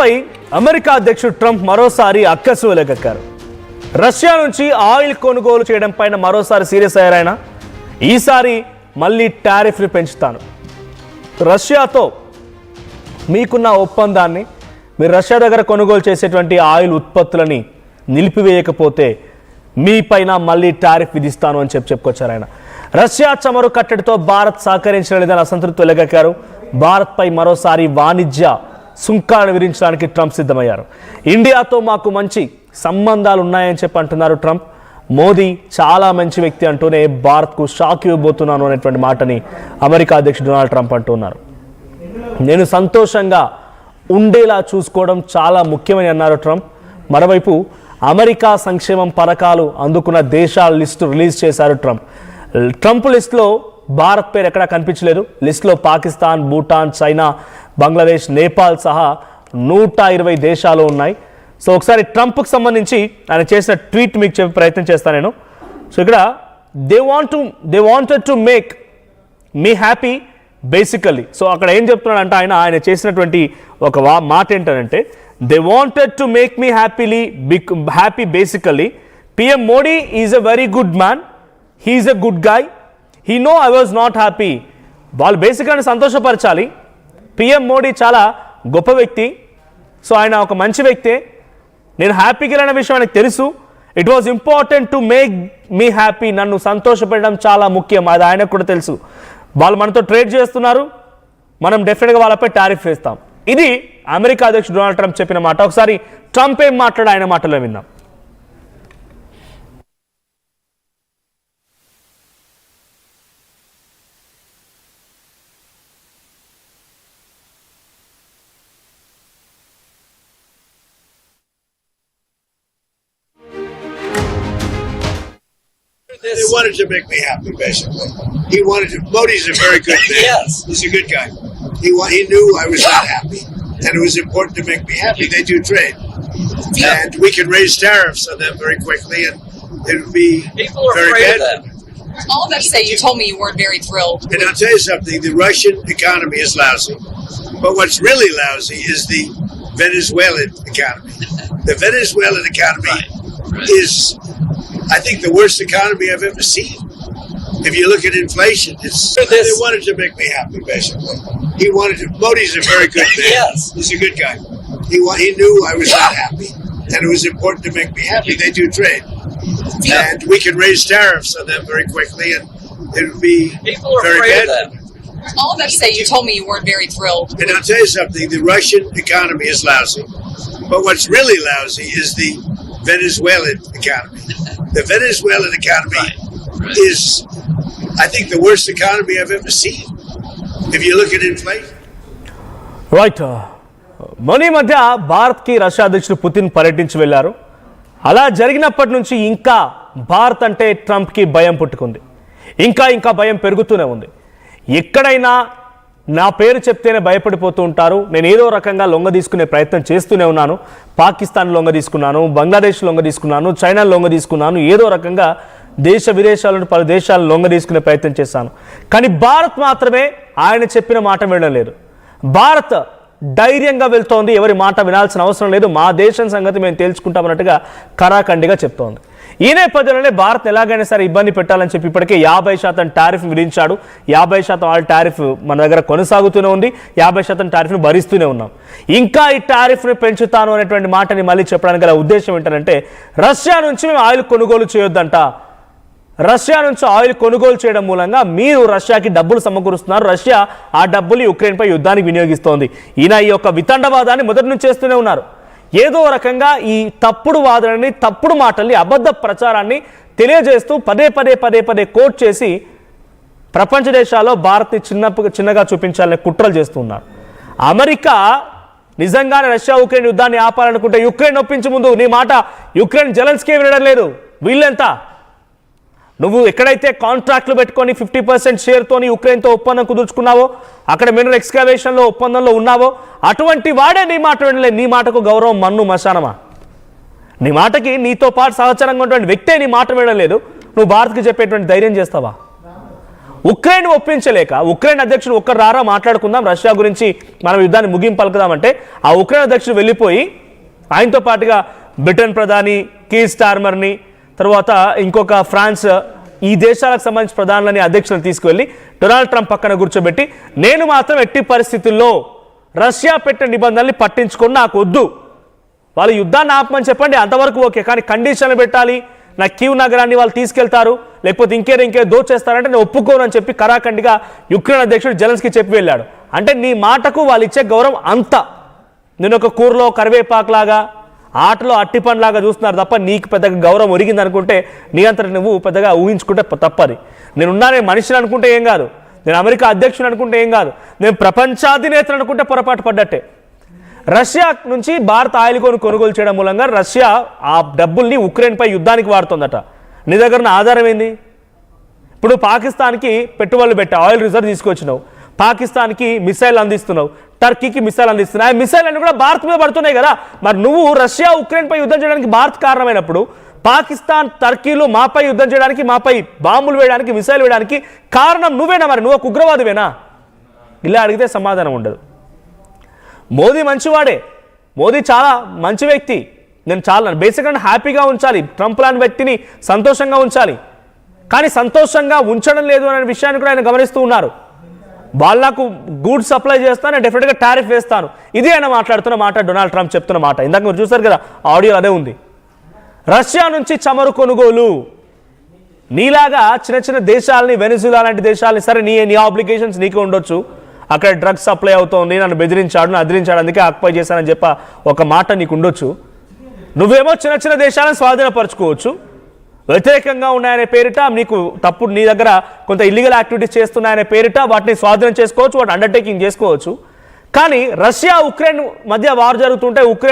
భారత్పై అమెరికా అధ్యక్షుడు ట్రంప్ మరోసారి అక్కసు వెలగక్కారు. రష్యా నుంచి ఆయిల్ కొనుగోలు చేయడం పైన మరోసారి సీరియస్ అయ్యారు ఆయన. ఈసారి మళ్ళీ టారిఫ్లు పెంచుతాను, రష్యాతో మీకున్న ఒప్పందాన్ని, మీరు రష్యా దగ్గర కొనుగోలు చేసేటువంటి ఆయిల్ ఉత్పత్తులని నిలిపివేయకపోతే మీ పైన మళ్ళీ టారిఫ్ విధిస్తాను అని చెప్పుకొచ్చారు ఆయన. రష్యా చమురు కట్టడితో భారత్ సహకరించడం లేదని అసంతృప్తి వెలగక్కారు. భారత్పై మరోసారి వాణిజ్య సుంకాలను విధించడానికి ట్రంప్ సిద్ధమయ్యారు. ఇండియాతో మాకు మంచి సంబంధాలు ఉన్నాయని చెప్పి అంటున్నారు ట్రంప్. మోదీ చాలా మంచి వ్యక్తి అంటూనే భారత్కు షాక్ ఇవ్వబోతున్నాను అనేటువంటి మాటని అమెరికా అధ్యక్షుడు డొనాల్డ్ ట్రంప్ అంటున్నారు. నేను సంతోషంగా ఉండేలా చూసుకోవడం చాలా ముఖ్యమని అన్నారు ట్రంప్. మరోవైపు అమెరికా సంక్షేమం పథకాలు అందుకున్న దేశాల లిస్టు రిలీజ్ చేశారు ట్రంప్. ట్రంప్ లిస్టులో భారత్ పేరు ఎక్కడా కనిపించలేదు. లిస్టులో పాకిస్తాన్, భూటాన్, చైనా, బంగ్లాదేశ్, నేపాల్ సహా 120 దేశాలు ఉన్నాయి. సో ఒకసారి ట్రంప్కి సంబంధించి ఆయన చేసిన ట్వీట్ మీకు చెప్పే ప్రయత్నం చేస్తాను నేను. సో ఇక్కడ they wanted to make me happy basically. So అక్కడ ఏం చెప్తున్నాడంటే ఆయన చేసినటువంటి ఒక మాట ఏంటంటే, they wanted to make me happy basically. PM Modi is a very good man, he's a good guy, he know I was not happy. వాళ్ళు బేసిక్గా సంతోషపరచాలి. పిఎం మోడీ చాలా గొప్ప వ్యక్తి, సో ఆయన ఒక మంచి వ్యక్తే, నేను హ్యాపీగా వెళ్ళిన విషయం ఆయనకు తెలుసు. It was important to make me happy, నన్ను సంతోషపెట్టడం చాలా ముఖ్యం, అది ఆయనకు కూడా తెలుసు. వాళ్ళు మనతో ట్రేడ్ చేస్తున్నారు, మనం డెఫినెట్గా వాళ్ళపై టారిఫ్ వేస్తాం. ఇది అమెరికా అధ్యక్షుడు డొనాల్డ్ ట్రంప్ చెప్పిన మాట. ఒకసారి ట్రంప్ ఏం మాట్లాడు ఆయన మాటలో విన్నాం. They wanted to make me happy, basically. He wanted to. Modi's a very good man. Yes. He's a good guy. He knew I was not happy, and it was important to make me happy. They do trade. Yeah. And we can raise tariffs on them very quickly, and it would be People are very afraid bad. of that. All of that to say, you told me you weren't very thrilled. And I'll tell you something, the Russian economy is lousy. But what's really lousy is the Venezuelan economy. The Venezuelan economy is, I think, the worst economy I've ever seen. If you look at inflation, they wanted to make me happy, basically. He wanted to. Modi's a very good man. Yes. He's a good guy. He knew I was not happy, and it was important to make me happy. They do trade. Yeah. And we can raise tariffs on them very quickly, and it would be People are very afraid bad. of that. All of that to say, you told me you weren't very thrilled. And I'll tell you something, the Russian economy is lousy. But what's really lousy is the Venezuelan economy. The Venezuelan economy is, I think, the worst economy I've ever seen. If you look at inflation. Right. మొన్న మధ్య భారత్కి Russia అధ్యక్షుడు Putin పర్యటించి వెళ్ళారు. అలా జరిగినప్పటి నుంచి ఇంకా భారత్ అంటే ట్రంప్కి భయం పుట్టుకుంది. ఇంకా భయం పెరుగుతూనే ఉంది. ఎక్కడైనా నా పేరు చెప్తేనే భయపడిపోతూ ఉంటారు. నేను ఏదో రకంగా లొంగ తీసుకునే ప్రయత్నం చేస్తూనే ఉన్నాను. పాకిస్తాన్ లొంగ తీసుకున్నాను, బంగ్లాదేశ్ లొంగ తీసుకున్నాను, చైనా లొంగ తీసుకున్నాను, ఏదో రకంగా దేశ విదేశాలను పలు దేశాలను లొంగ తీసుకునే ప్రయత్నం చేశాను. కానీ భారత్ మాత్రమే ఆయన చెప్పిన మాట వినడం లేదు. భారత్ ధైర్యంగా వెళ్తోంది, ఎవరి మాట వినాల్సిన అవసరం లేదు, మా దేశం సంగతి మేము తేల్చుకుంటామన్నట్టుగా కరాఖండిగా చెప్తోంది. ఈ నేపథ్యంలోనే భారత్ ఎలాగైనా సరే ఇబ్బంది పెట్టాలని చెప్పి ఇప్పటికే 50% టారిఫ్ విధించాడు. 50% ఆల్ టారిఫ్ మన దగ్గర కొనసాగుతూనే ఉంది. 50% టారిఫ్ను భరిస్తూనే ఉన్నాం. ఇంకా ఈ టారిఫ్ను పెంచుతాను అనేటువంటి మాటని మళ్ళీ చెప్పడానికి గల ఉద్దేశం ఏంటంటే, రష్యా నుంచి మేము ఆయిల్ కొనుగోలు చేయొద్దంట. రష్యా నుంచి ఆయిల్ కొనుగోలు చేయడం మూలంగా మీరు రష్యాకి డబ్బులు సమకూరుస్తున్నారు, రష్యా ఆ డబ్బులు యుక్రెయిన్పై యుద్ధానికి వినియోగిస్తోంది. ఈయన ఈ యొక్క వితండవాదాన్ని మొదటి నుంచి చేస్తూనే ఉన్నారు. ఏదో రకంగా ఈ తప్పుడు వాదనని, తప్పుడు మాటల్ని, అబద్ధ ప్రచారాన్ని తెలియజేస్తూ పదే కోట్ చేసి ప్రపంచ దేశాల్లో భారత్ని చిన్నగా చూపించాలని కుట్రలు చేస్తూ ఉన్నారు. అమెరికా నిజంగానే రష్యా ఉక్రెయిన్ యుద్ధాన్ని ఆపాలనుకుంటే యుక్రెయిన్ ఒప్పించే ముందు నీ మాట యుక్రెయిన్ జెలెన్స్కీ వినడం లేదు. వీళ్ళెంత? నువ్వు ఎక్కడైతే కాంట్రాక్ట్లు పెట్టుకొని 50% షేర్తోని ఉక్రెయిన్తో ఒప్పందం కుదుర్చుకున్నావో, అక్కడ మినరల్ ఎక్స్కవేషన్లో ఒప్పందంలో ఉన్నావో, అటువంటి వాడే నీ మాట వినలేదు. నీ మాటకు గౌరవం మన్ను మశానమా? నీ మాటకి నీతో పాటు సహచరంగా ఉన్నటువంటి వ్యక్తే నీ మాట వినలేదు. నువ్వు భారత్కి చెప్పేటువంటి ధైర్యం చేస్తావా? ఉక్రెయిన్ ఒప్పించలేక ఉక్రెయిన్ అధ్యక్షుడు ఒక్కరు రారా మాట్లాడుకుందాం రష్యా గురించి మనం యుద్ధాన్ని ముగింపు పలుకుదామంటే ఆ ఉక్రెయిన్ అధ్యక్షుడు వెళ్ళిపోయి ఆయనతో పాటుగా బ్రిటన్ ప్రధాని కీర్ స్టార్మర్ని తర్వాత ఇంకొక ఫ్రాన్స్ ఈ దేశాలకు సంబంధించిన ప్రధానులని అధ్యక్షులను తీసుకువెళ్ళి డొనాల్డ్ ట్రంప్ పక్కన కూర్చోబెట్టి నేను మాత్రం ఎట్టి పరిస్థితుల్లో రష్యా పెట్టిన నిబంధనల్ని పట్టించుకొని నాకు వద్దు, వాళ్ళు యుద్ధాన్ని ఆపమని చెప్పండి అంతవరకు ఓకే, కానీ కండిషన్లు పెట్టాలి, నా కీవ్ నగరాన్ని వాళ్ళు తీసుకెళ్తారు లేకపోతే ఇంకే దోచేస్తారంటే నేను ఒప్పుకోను అని చెప్పి కరాఖండిగా యుక్రెయిన్ అధ్యక్షుడు జెలెన్స్కీ చెప్పి వెళ్ళాడు. అంటే నీ మాటకు వాళ్ళు ఇచ్చే గౌరవం అంత, నేను ఒక కూరలో కరివేపాకులాగా ఆటలో అట్టిపండ్లాగా చూస్తున్నారు తప్ప నీకు పెద్దగా గౌరవం ఒరిగింది అనుకుంటే నీ అంతటి నువ్వు పెద్దగా ఊహించుకుంటే తప్పది. నేనున్నానే మనిషిని అనుకుంటే ఏం కాదు, నేను అమెరికా అధ్యక్షుడు అనుకుంటే ఏం కాదు, నేను ప్రపంచాధినేతను అనుకుంటే పొరపాటు పడ్డట్టే. రష్యా నుంచి భారత ఆయిల్ కొనుగోలు చేయడం మూలంగా రష్యా ఆ డబ్బుల్ని ఉక్రెయిన్పై యుద్ధానికి వాడుతుందట. నీ దగ్గర ఉన్న ఆధారం ఏంది? ఇప్పుడు పాకిస్తాన్కి పెట్టుబడులు పెట్టా, ఆయిల్ రిజర్వ్ తీసుకొచ్చినావు, పాకిస్తాన్కి మిసైల్ అందిస్తున్నావు, టర్కీకి మిసైల్ అందిస్తున్నావు, ఆ మిసైల్ అన్ని కూడా భారత్ మీద పడుతున్నాయి కదా. మరి నువ్వు రష్యా ఉక్రెయిన్పై యుద్ధం చేయడానికి భారత్ కారణమైనప్పుడు పాకిస్తాన్ టర్కీలు మాపై యుద్ధం చేయడానికి, మాపై బాంబులు వేయడానికి, మిసైల్ వేయడానికి కారణం నువ్వేనా? మరి నువ్వు ఒక ఉగ్రవాదివేనా? ఇలా అడిగితే సమాధానం ఉండదు. మోదీ మంచివాడే, మోదీ చాలా మంచి వ్యక్తి, నేను చాలా బేసిక్గా హ్యాపీగా ఉంచాలి, ట్రంప్ లాంటి వ్యక్తిని సంతోషంగా ఉంచాలి, కానీ సంతోషంగా ఉంచడం లేదు అనే విషయాన్ని కూడా ఆయన గమనిస్తూ ఉన్నారు. వాళ్ళకు గూడ్స్ సప్లై చేస్తాను, నేను డెఫినెట్గా టారిఫ్ వేస్తాను, ఇది ఆయన మాట్లాడుతున్న మాట, డొనాల్డ్ ట్రంప్ చెప్తున్న మాట. ఇందాక మీరు చూసారు కదా ఆడియో అదే ఉంది. రష్యా నుంచి చమురు కొనుగోలు నీలాగా చిన్న చిన్న దేశాలని, వెనిజులా లాంటి దేశాలని, సరే నీ ఆబ్లిగేషన్స్ నీకు ఉండొచ్చు, అక్కడ డ్రగ్స్ సప్లై అవుతోంది, నన్ను బెదిరించాడు, నన్ను అదిరించాడు, అందుకే ఆక్యుపై చేశానని చెప్ప ఒక మాట నీకు ఉండొచ్చు. నువ్వేమో చిన్న చిన్న దేశాలను స్వాధీనపరచుకోవచ్చు, వ్యతిరేకంగా ఉన్నాయనే పేరిట నీకు తప్పుడు, నీ దగ్గర కొంత ఇల్లీగల్ యాక్టివిటీస్ చేస్తున్నాయనే పేరిట వాటిని స్వాధీనం చేసుకోవచ్చు, వాటిని అండర్టేకింగ్ చేసుకోవచ్చు. కానీ రష్యా ఉక్రెయిన్ మధ్య వార్ జరుగుతుంటే ఉక్రెయిన్